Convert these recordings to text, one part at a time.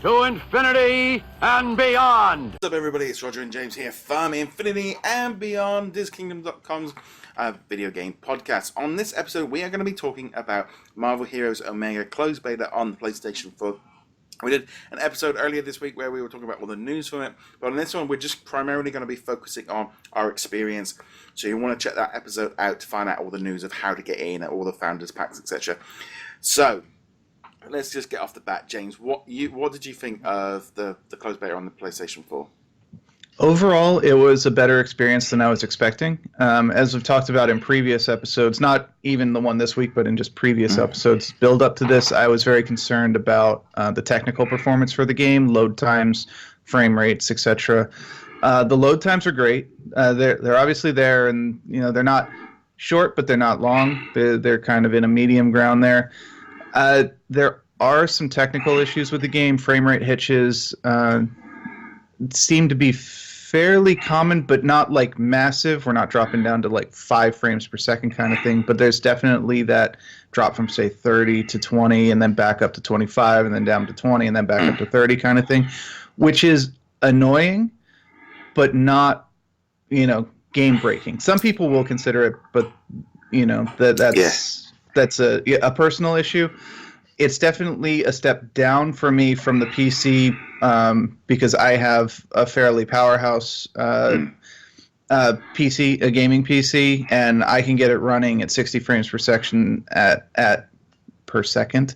to infinity and beyond. What's up, everybody? It's Roger and James here from Infinity and Beyond, DisKingdom.com's video game podcast. On this episode, we are going to be talking about Marvel Heroes Omega closed beta on the PlayStation 4. We did an episode earlier this week where we were talking about all the news from it, but on this one, we're just primarily going to be focusing on our experience. So you want to check that episode out to find out all the news of how to get in, all the founders packs, etc. So let's just get off the bat, James. What did you think of the closed beta on the PlayStation 4? Overall, it was a better experience than I was expecting. As we've talked about in previous episodes, not even the one this week, but in just previous episodes, build up to this, I was very concerned about the technical performance for the game, load times, frame rates, etc. The load times are great. They're obviously there, and they're not short, but they're not long. They're kind of in a medium ground there. There are some technical issues with the game. Frame rate hitches seem to be fairly common, but not like massive. We're not dropping down to like 5 frames per second kind of thing, but there's definitely that drop from, say, 30 to 20 and then back up to 25 and then down to 20 and then back up to 30 kind of thing, which is annoying, but not, game breaking. Some people will consider it, but that's a personal issue. It's definitely a step down for me from the PC because I have a fairly powerhouse PC, a gaming PC, and I can get it running at 60 frames per second per second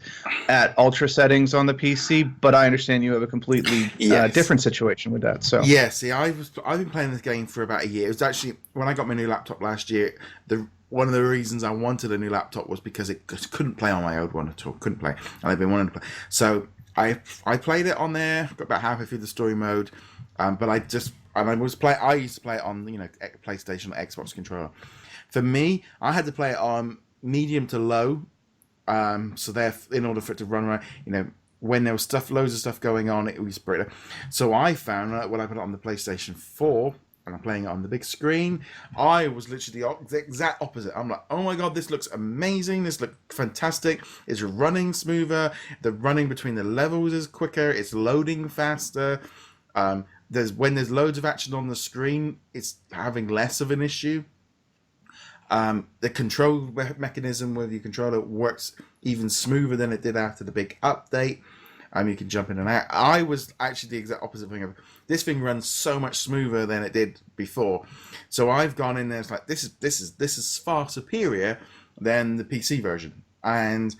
at ultra settings on the PC. But I understand you have a completely different situation with that. So yeah, see, I've been playing this game for about a year. It was actually when I got my new laptop last year. One of the reasons I wanted a new laptop was because it couldn't play on my old one at all. Couldn't play. And I've been wanting to play. So I played it on there. Got about halfway through the story mode. But I used to play it on PlayStation or Xbox controller. For me, I had to play it on medium to low. So there, in order for it to run right, when there was loads of stuff going on, it was better. So I found that when I put it on the PlayStation 4. And I'm playing it on the big screen, I was literally the exact opposite. I'm like, oh my god, this looks amazing. This looks fantastic. It's running smoother. The running between the levels is quicker. It's loading faster. When there's loads of action on the screen, it's having less of an issue. The control mechanism with your controller works even smoother than it did after the big update. You can jump in and out. I was actually the exact opposite thing of this thing runs so much smoother than it did before. So I've gone in there. It's like this is far superior than the PC version. And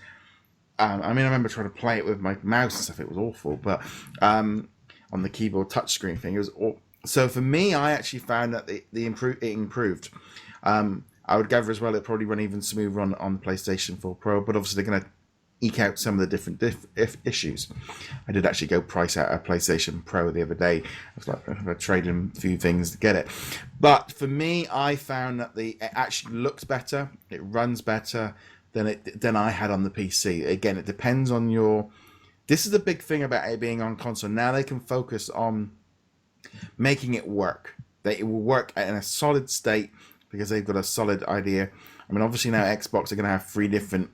I remember trying to play it with my mouse and stuff. It was awful, but on the keyboard touchscreen thing, it was awful. So for me, I actually found that it improved. I would gather as well it probably run even smoother on the PlayStation 4 Pro, but obviously they're going to eke out some of the different issues. I did actually go price out a PlayStation Pro the other day. I was like, I traded in a few things to get it. But for me, I found that it actually looks better. It runs better than I had on the PC. Again, it depends on your... This is the big thing about it being on console. Now they can focus on making it work. It will work in a solid state because they've got a solid idea. I mean, obviously now Xbox are going to have 3 different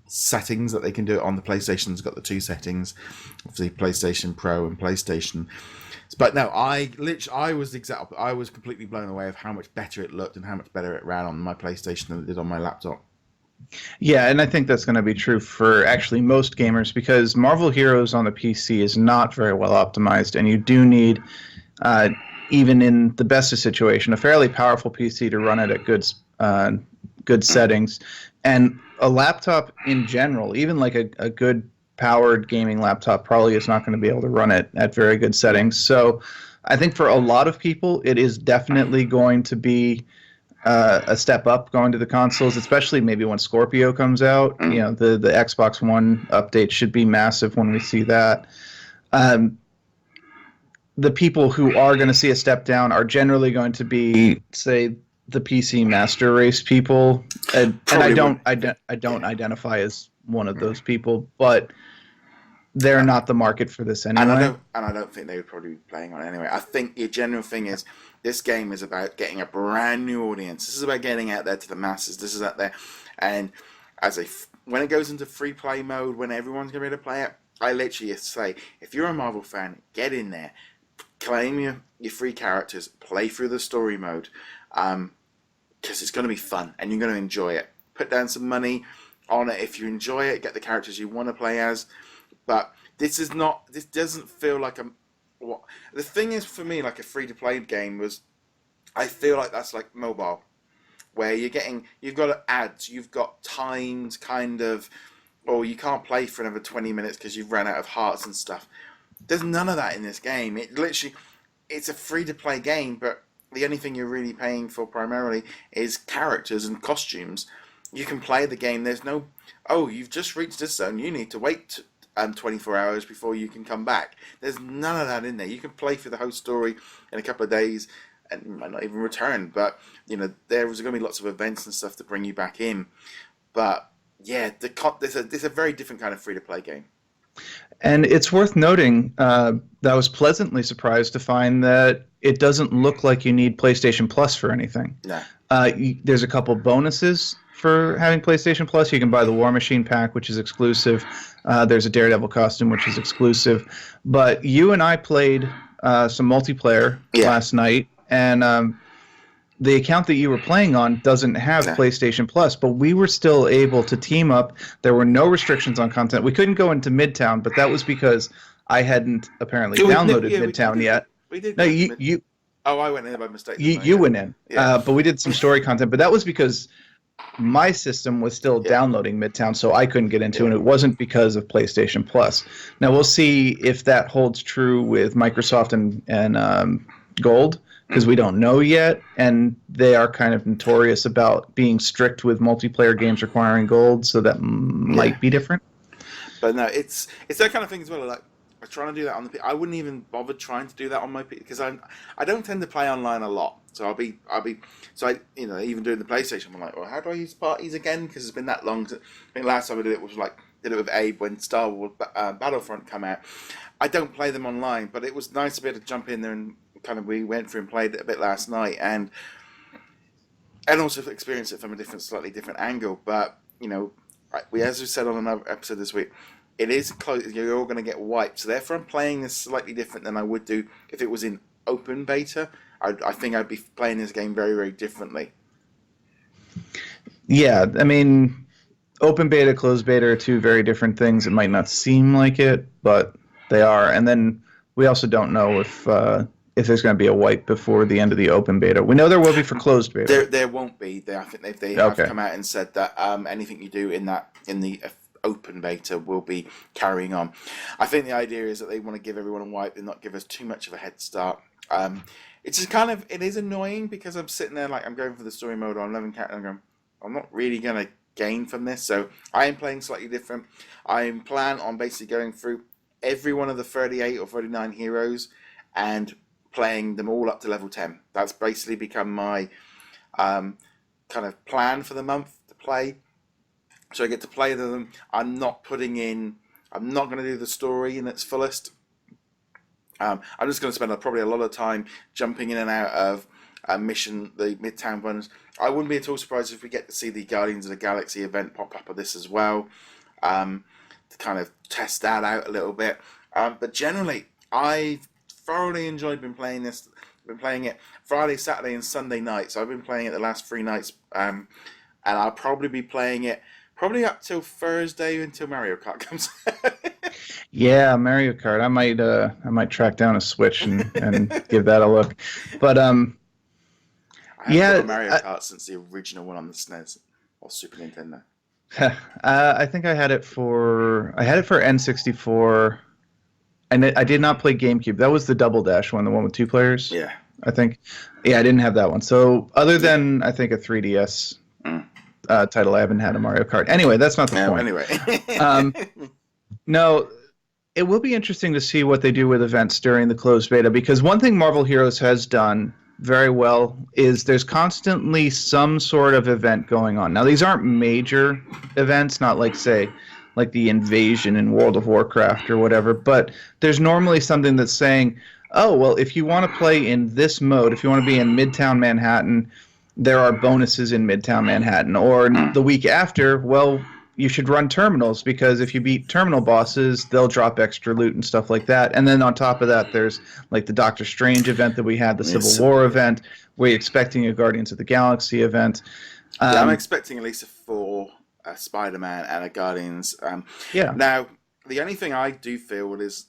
settings that they can do it on. The PlayStation's got the 2 settings, obviously PlayStation Pro and PlayStation. But no, I was I was completely blown away of how much better it looked and how much better it ran on my PlayStation than it did on my laptop. Yeah, and I think that's going to be true for actually most gamers because Marvel Heroes on the PC is not very well optimized, and you do need, even in the best of situation, a fairly powerful PC to run it at good settings. And a laptop in general, even like a good powered gaming laptop, probably is not going to be able to run it at very good settings. So I think for a lot of people, it is definitely going to be a step up going to the consoles, especially maybe when Scorpio comes out. The Xbox One update should be massive when we see that. The people who are going to see a step down are generally going to be, say, the PC Master Race people, and I don't identify as one of those people, but they're not the market for this anyway. And I don't think they would probably be playing on it anyway. I think the general thing is this game is about getting a brand new audience. This is about getting out there to the masses. This is out there, and when it goes into free play mode, when everyone's going to be able to play it, I literally say, if you're a Marvel fan, get in there, claim your free characters, play through the story mode, because it's going to be fun and you're going to enjoy it. Put down some money on it if you enjoy it. Get the characters you want to play as. But this doesn't feel like the thing is for me, like a free-to-play game was, I feel like that's like mobile, where you've got ads, you've got timed kind of, or you can't play for another 20 minutes because you've run out of hearts and stuff. There's none of that in this game. It's a free-to-play game, but the only thing you're really paying for primarily is characters and costumes. You can play the game. There's no, you've just reached this zone, you need to wait 24 hours before you can come back. There's none of that in there. You can play through the whole story in a couple of days and you might not even return. But, there's going to be lots of events and stuff to bring you back in. But, yeah, it's a very different kind of free-to-play game. And it's worth noting that I was pleasantly surprised to find that it doesn't look like you need PlayStation Plus for anything. No. There's a couple bonuses for having PlayStation Plus. You can buy the War Machine pack, which is exclusive. There's a Daredevil costume, which is exclusive. But you and I played some multiplayer last night, and the account that you were playing on doesn't have PlayStation Plus, but we were still able to team up. There were no restrictions on content. We couldn't go into Midtown, but that was because I hadn't apparently downloaded Midtown yet. We did. No, you. Oh, I went in by mistake. You went in, but we did some story content. But that was because my system was still downloading Midtown, so I couldn't get into it. And it wasn't because of PlayStation Plus. Now we'll see if that holds true with Microsoft and Gold, because we don't know yet, and they are kind of notorious about being strict with multiplayer games requiring Gold, so that might be different. But no, it's that kind of thing as well. Like, I'm trying to do that on the PC. I wouldn't even bother trying to do that on my PC because I don't tend to play online a lot. So I even doing the PlayStation, I'm like, well, how do I use parties again? Because it's been that long. I think last time I did it was did it with Abe when Star Wars Battlefront came out. I don't play them online, but it was nice to be able to jump in there and we went through and played it a bit last night, and also experience it from a slightly different angle. But as we said on another episode this week, it is close. You're all going to get wiped. So therefore, I'm playing this slightly different than I would do if it was in open beta. I think I'd be playing this game very, very differently. Yeah, I mean, open beta, closed beta are two very different things. It might not seem like it, but they are. And then we also don't know if there's going to be a wipe before the end of the open beta. We know there will be for closed beta. There won't be. I think they have come out and said that anything you do in the open beta will be carrying on. I think the idea is that they want to give everyone a wipe and not give us too much of a head start. It's just it is annoying because I'm sitting there I'm going for the story mode on 11 characters and I'm going, I'm not really going to gain from this. So I am playing slightly different. I plan on basically going through every one of the 38 or 39 heroes and playing them all up to level 10. That's basically become my kind of plan for the month to play. So I get to play them. I'm not going to do the story in its fullest. I'm just going to spend probably a lot of time jumping in and out of the Midtown ones. I wouldn't be at all surprised if we get to see the Guardians of the Galaxy event pop up of this as well, to kind of test that out a little bit. But generally, I've thoroughly enjoyed playing this. Been playing it Friday, Saturday, and Sunday night. So I've been playing it the last 3 nights, and I'll probably be playing it up till Thursday until Mario Kart comes. Yeah, Mario Kart. I might track down a Switch and give that a look. But I haven't got a Mario Kart since the original one on the SNES or Super Nintendo. I think I had it for N64. And I did not play GameCube. That was the Double Dash one, the one with 2 players. Yeah. I think. Yeah, I didn't have that one. So other than, I think, a 3DS title, I haven't had a Mario Kart. Anyway, that's not the point. Anyway. No, it will be interesting to see what they do with events during the closed beta, because one thing Marvel Heroes has done very well is there's constantly some sort of event going on. Now, these aren't major events, not like, say, like the invasion in World of Warcraft or whatever, but there's normally something that's saying, oh, well, if you want to play in this mode, if you want to be in Midtown Manhattan, there are bonuses in Midtown Manhattan. Or the week after, well, you should run terminals, because if you beat terminal bosses, they'll drop extra loot and stuff like that. And then on top of that, there's like the Doctor Strange event that we had, the Civil War event. We're expecting a Guardians of the Galaxy event. Yeah, I'm expecting at least a 4 Spider-Man and a Guardians. Yeah. Now, the only thing I do feel is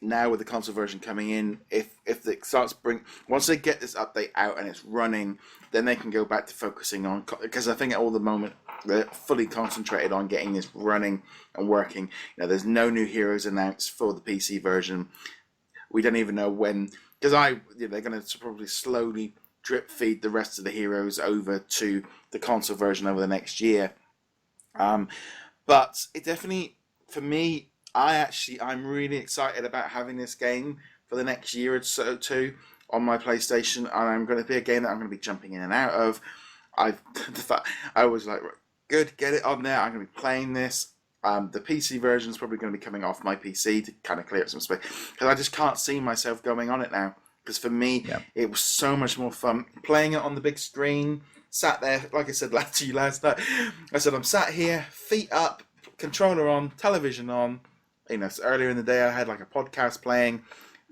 now with the console version coming in, if it starts once they get this update out and it's running, then they can go back to focusing on, because I think at all the moment they're fully concentrated on getting this running and working. You know, there's no new heroes announced for the PC version. We don't even know when, because they're going to probably slowly drip feed the rest of the heroes over to the console version over the next year. But it definitely, for me, I'm really excited about having this game for the next year or so too on my PlayStation, and I'm going to be a game that I'm going to be jumping in and out of. I was like, good, get it on there. I'm going to be playing this. The PC version is probably going to be coming off my PC to kind of clear up some space, because I just can't see myself going on it now. Because for me, It was so much more fun playing it on the big screen. Sat there, like I said to you last night. I said, I'm sat here, feet up, controller on, television on. You know, so earlier in the day I had like a podcast playing,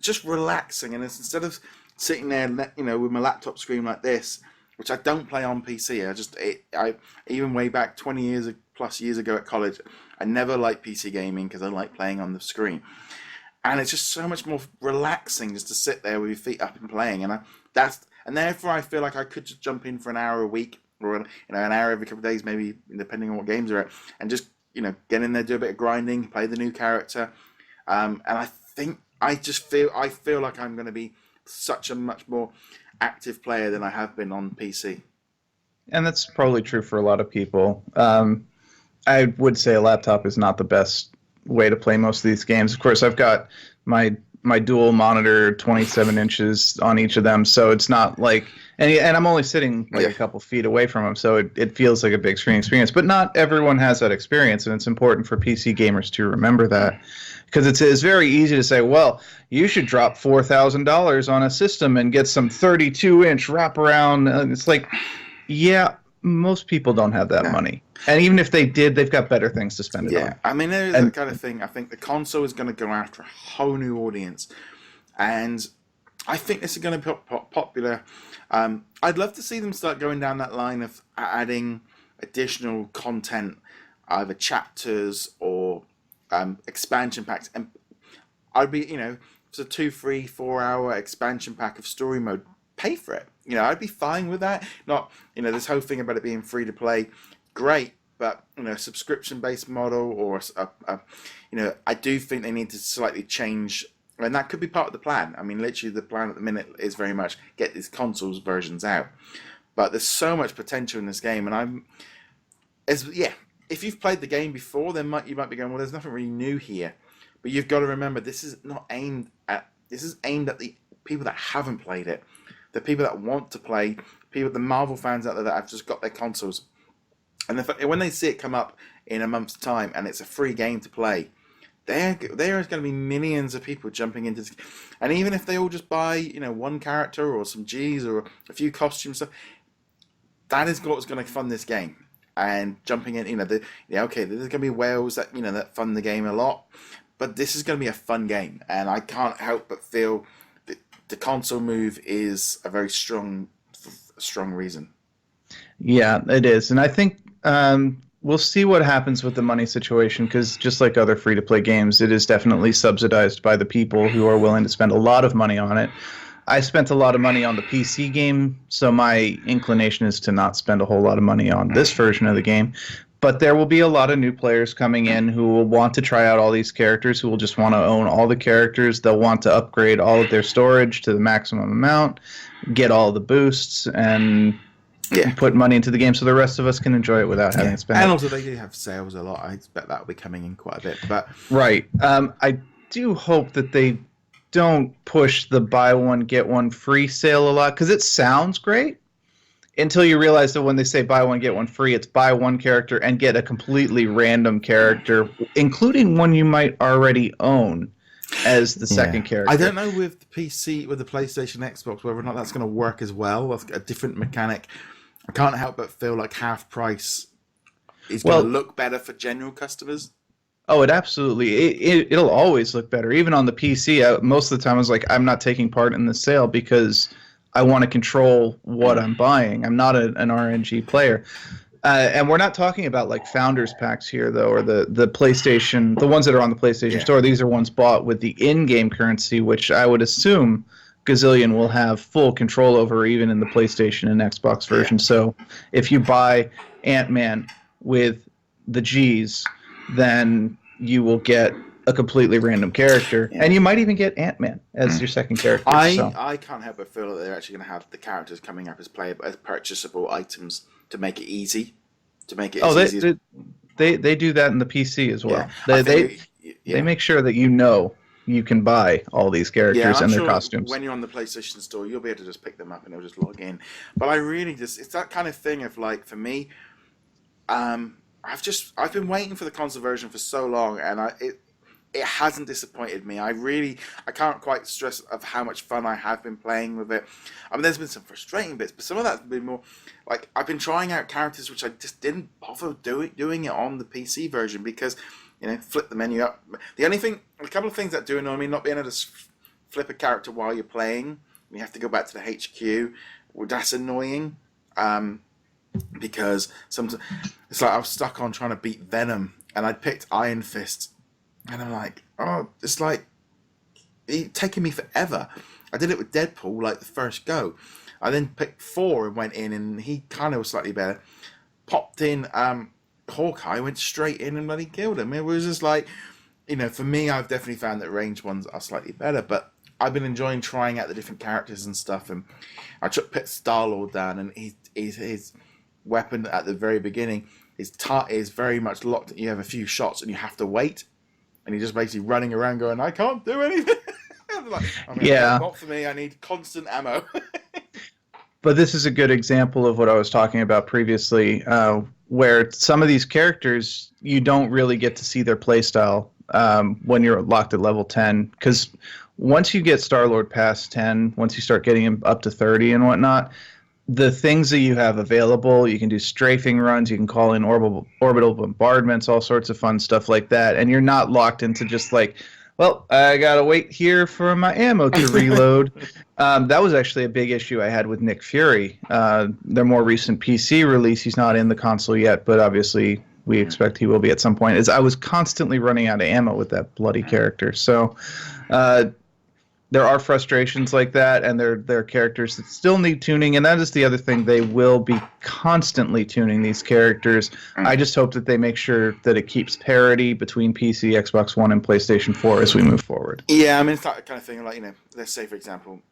just relaxing. And instead of sitting there, you know, with my laptop screen like this, which I don't play on PC. I even way back 20 plus years ago at college, I never liked PC gaming because I like playing on the screen. And it's just so much more relaxing just to sit there with your feet up and playing. And therefore I feel like I could just jump in for an hour a week, or an hour every couple of days, maybe depending on what games are at, and just get in there, do a bit of grinding, play the new character. And I feel like I'm going to be such a much more active player than I have been on PC. And that's probably true for a lot of people. I would say a laptop is not the best way to play most of these games. Of course, I've got my dual monitor, 27 inches on each of them, so it's not like, and I'm only sitting like a couple feet away from them, so it feels like a big screen experience. But not everyone has that experience, and it's important for PC gamers to remember that, because it's very easy to say, well, you should drop $4,000 on a system and get some 32-inch wraparound. It's like, yeah, most people don't have that money. And even if they did, they've got better things to spend it on. Yeah, I mean, there's that kind of thing. I think the console is going to go after a whole new audience. And I think this is going to be popular. I'd love to see them start going down that line of adding additional content, either chapters or expansion packs. And I'd be, it's a 2, 3, 4 hour expansion pack of story mode. Pay for it. I'd be fine with that. Not, this whole thing about it being free to play. Great, but a subscription-based model, or I do think they need to slightly change, and that could be part of the plan. I mean, literally, the plan at the minute is very much get these consoles versions out, but there's so much potential in this game, and if you've played the game before, then you might be going, well, there's nothing really new here, but you've got to remember this is aimed at the people that haven't played it, the people that want to play, the Marvel fans out there that have just got their consoles. And when they see it come up in a month's time and it's a free game to play, there is going to be millions of people jumping into this. And even if they all just buy, one character or some G's or a few costumes, stuff, that is what's going to fund this game. And jumping in, there's going to be whales that that fund the game a lot, but this is going to be a fun game. And I can't help but feel that the console move is a very strong reason. Yeah, it is, and I think we'll see what happens with the money situation, because just like other free-to-play games, it is definitely subsidized by the people who are willing to spend a lot of money on it. I spent a lot of money on the PC game, so my inclination is to not spend a whole lot of money on this version of the game. But there will be a lot of new players coming in who will want to try out all these characters, who will just want to own all the characters. They'll want to upgrade all of their storage to the maximum amount, get all the boosts, and put money into the game so the rest of us can enjoy it without having to spend. And also, they do have sales a lot. I expect that will be coming in quite a bit. But right. I do hope that they don't push the buy one, get one free sale a lot, because it sounds great until you realize that when they say buy one, get one free, it's buy one character and get a completely random character, including one you might already own as the second character. I don't know with the PC, with the PlayStation, Xbox, whether or not that's going to work as well. That's a different mechanic. I can't help but feel like half price is going to look better for general customers? Oh, it absolutely. It'll always look better. Even on the PC, most of the time I was like, I'm not taking part in the sale because I want to control what I'm buying. I'm not an RNG player. And we're not talking about like founders packs here, though, or the PlayStation, the ones that are on the PlayStation Store. These are ones bought with the in-game currency, which I would assume Gazillion will have full control over, even in the PlayStation and Xbox version. So if you buy Ant-Man with the G's, then you will get a completely random character, and you might even get Ant-Man as your second character. I can't help but feel that they're actually going to have the characters coming up as purchasable items to make it easy. They do that in the PC as well. They make sure that you can buy all these characters and their costumes. When you're on the PlayStation Store, you'll be able to just pick them up and they'll just log in. But I really it's that kind of thing of like, for me, I've been waiting for the console version for so long, and it hasn't disappointed me. I can't quite stress of how much fun I have been playing with it. I mean, there's been some frustrating bits, but some of that's been more like, I've been trying out characters which I just didn't bother doing it on the PC version because, flip the menu up. A couple of things that do annoy me, not being able to flip a character while you're playing. You have to go back to the HQ. Well, that's annoying. Because sometimes it's like I was stuck on trying to beat Venom, and I picked Iron Fist, and I'm like, oh, it's like it's taking me forever. I did it with Deadpool, like the first go. I then picked Thor and went in, and he kind of was slightly better. Popped in Hawkeye, went straight in and bloody killed him. It was just like, for me, I've definitely found that ranged ones are slightly better, but I've been enjoying trying out the different characters and stuff. And I put Star-Lord down, and his weapon at the very beginning is very much locked. You have a few shots and you have to wait, and you're just basically running around going, I can't do anything. Not for me. I need constant ammo. But this is a good example of what I was talking about previously, where some of these characters you don't really get to see their playstyle when you're locked at level 10, because once you get Star-Lord past 10, once you start getting him up to 30 and whatnot, the things that you have available, you can do strafing runs, you can call in orbital bombardments, all sorts of fun stuff like that, and you're not locked into just like, well, I gotta wait here for my ammo to reload. That was actually a big issue I had with Nick Fury. Their more recent PC release, he's not in the console yet, but obviously we expect he will be at some point, is I was constantly running out of ammo with that bloody character. So there are frustrations like that, and there are characters that still need tuning, and that is the other thing. They will be constantly tuning these characters. I just hope that they make sure that it keeps parity between PC, Xbox One, and PlayStation 4 as we move forward. Yeah, I mean, it's that kind of thing, like, let's say, for example,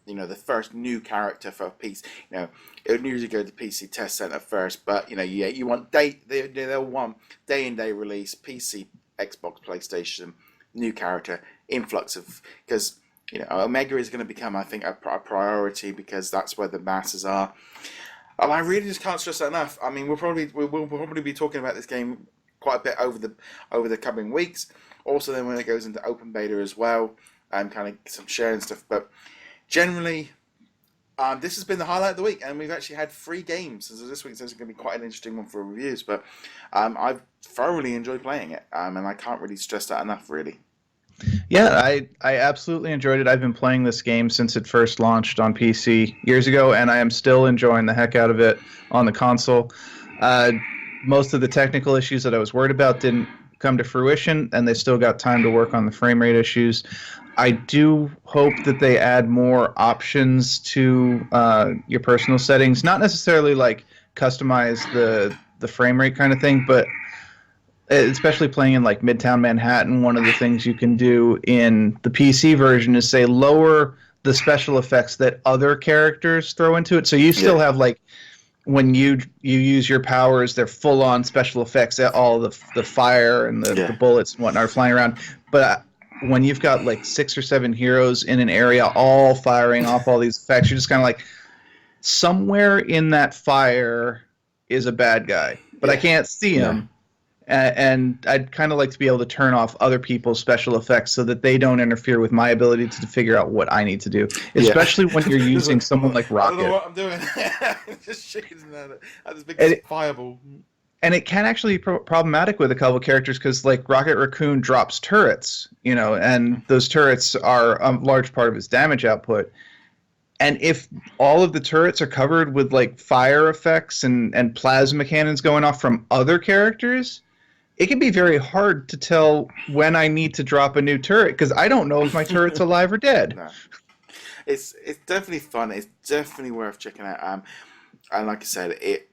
the first new character for a PC, it would usually go to the PC Test Center first, but, you want they'll want day-in-day release, PC, Xbox, PlayStation, new character, influx of, because Omega is going to become, I think, a priority because that's where the masses are. And I really just can't stress that enough. I mean, we'll probably be talking about this game quite a bit over the coming weeks. Also, then when it goes into open beta as well, kind of some sharing stuff. But generally, this has been the highlight of the week, and we've actually had 3 games. So this week, so it's going to be quite an interesting one for reviews. But I've thoroughly enjoyed playing it, and I can't really stress that enough, really. Yeah, I absolutely enjoyed it. I've been playing this game since it first launched on PC years ago, and I am still enjoying the heck out of it on the console. Most of the technical issues that I was worried about didn't come to fruition, and they still got time to work on the frame rate issues. I do hope that they add more options to your personal settings, not necessarily like customize the frame rate kind of thing, but especially playing in like Midtown Manhattan, one of the things you can do in the PC version is say lower the special effects that other characters throw into it. So you still have like when you use your powers, they're full on special effects, all the fire and the bullets and whatnot are flying around. But when you've got like 6 or 7 heroes in an area all firing off all these effects, you're just kind of like, somewhere in that fire is a bad guy, but I can't see him. And I'd kind of like to be able to turn off other people's special effects so that they don't interfere with my ability to figure out what I need to do, especially when you're using someone like Rocket. I don't know what I'm doing. Just shooting at this big fireball. And it can actually be problematic with a couple of characters because, like, Rocket Raccoon drops turrets, and those turrets are a large part of his damage output. And if all of the turrets are covered with, like, fire effects and plasma cannons going off from other characters, it can be very hard to tell when I need to drop a new turret because I don't know if my turret's alive or dead. No. It's definitely fun. It's definitely worth checking out. And like I said, it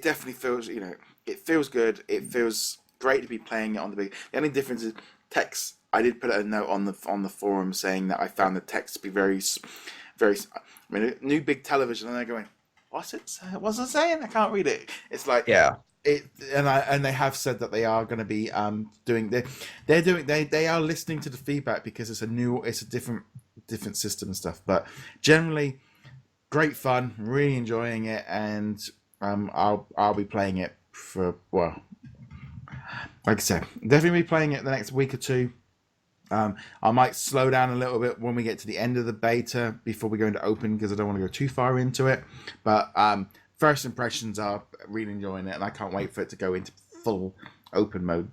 definitely feels, it feels good. It feels great to be playing it on the big. The only difference is text. I did put a note on the forum saying that I found the text to be very, very. I mean, a new big television, and they're going, "What's it saying? I can't read it." It's like, yeah. And they have said that they are going to be they are listening to the feedback because it's a different system and stuff. But generally, great fun, really enjoying it, and I'll be playing it for, well, like I said, definitely be playing it the next week or two. I might slow down a little bit when we get to the end of the beta before we go into open because I don't want to go too far into it. But first impressions are really enjoying it, and I can't wait for it to go into full open mode.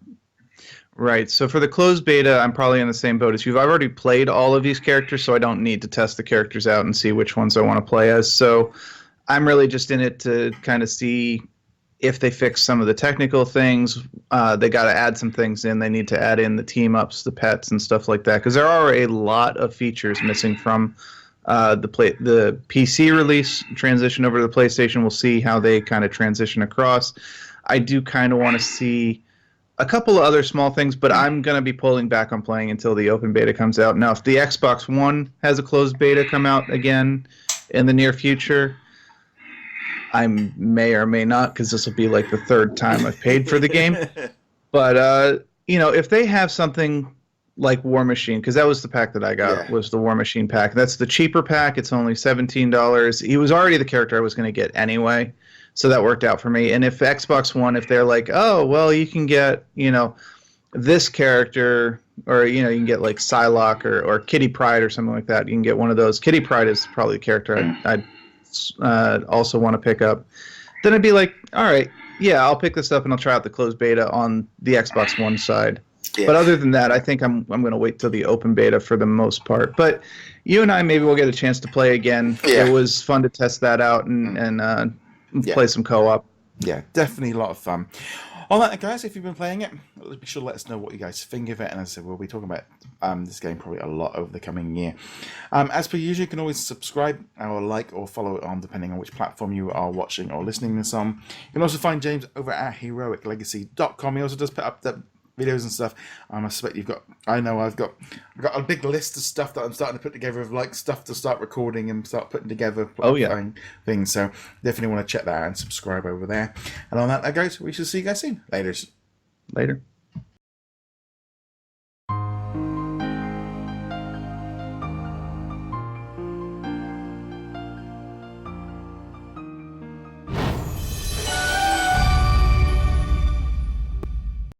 Right. So for the closed beta, I'm probably in the same boat as you. I've already played all of these characters, so I don't need to test the characters out and see which ones I want to play as. So I'm really just in it to kind of see if they fix some of the technical things. They got to add some things in. They need to add in the team-ups, the pets, and stuff like that, because there are a lot of features missing from the PC release transition over to the PlayStation. We'll see how they kind of transition across. I do kind of want to see a couple of other small things, but I'm going to be pulling back on playing until the open beta comes out. Now, if the Xbox One has a closed beta come out again in the near future, I may or may not, because this will be like the third time I've paid for the game. But, if they have something like War Machine, because that was the pack that I got, was the War Machine pack. That's the cheaper pack. It's only $17. He was already the character I was going to get anyway, so that worked out for me. And if Xbox One, if they're like, oh, well, you can get, this character, or, you can get like Psylocke or Kitty Pryde or something like that. You can get one of those. Kitty Pryde is probably the character I'd also want to pick up. Then I'd be like, all right, yeah, I'll pick this up and I'll try out the closed beta on the Xbox One side. Yeah. But other than that, I think I'm going to wait till the open beta for the most part. But you and I maybe will get a chance to play again. Yeah. It was fun to test that out and play some co-op. Yeah, definitely a lot of fun. On that, guys, if you've been playing it, be sure to let us know what you guys think of it. And as I said, we'll be talking about this game probably a lot over the coming year. As per usual, you can always subscribe or like or follow it on, depending on which platform you are watching or listening to this on. You can also find James over at heroiclegacy.com. He also does put up the videos and stuff. I suspect I've got a big list of stuff that I'm starting to put together of like stuff to start recording and start putting together things. So definitely want to check that out and subscribe over there. And on that, guys, we shall see you guys soon. Later.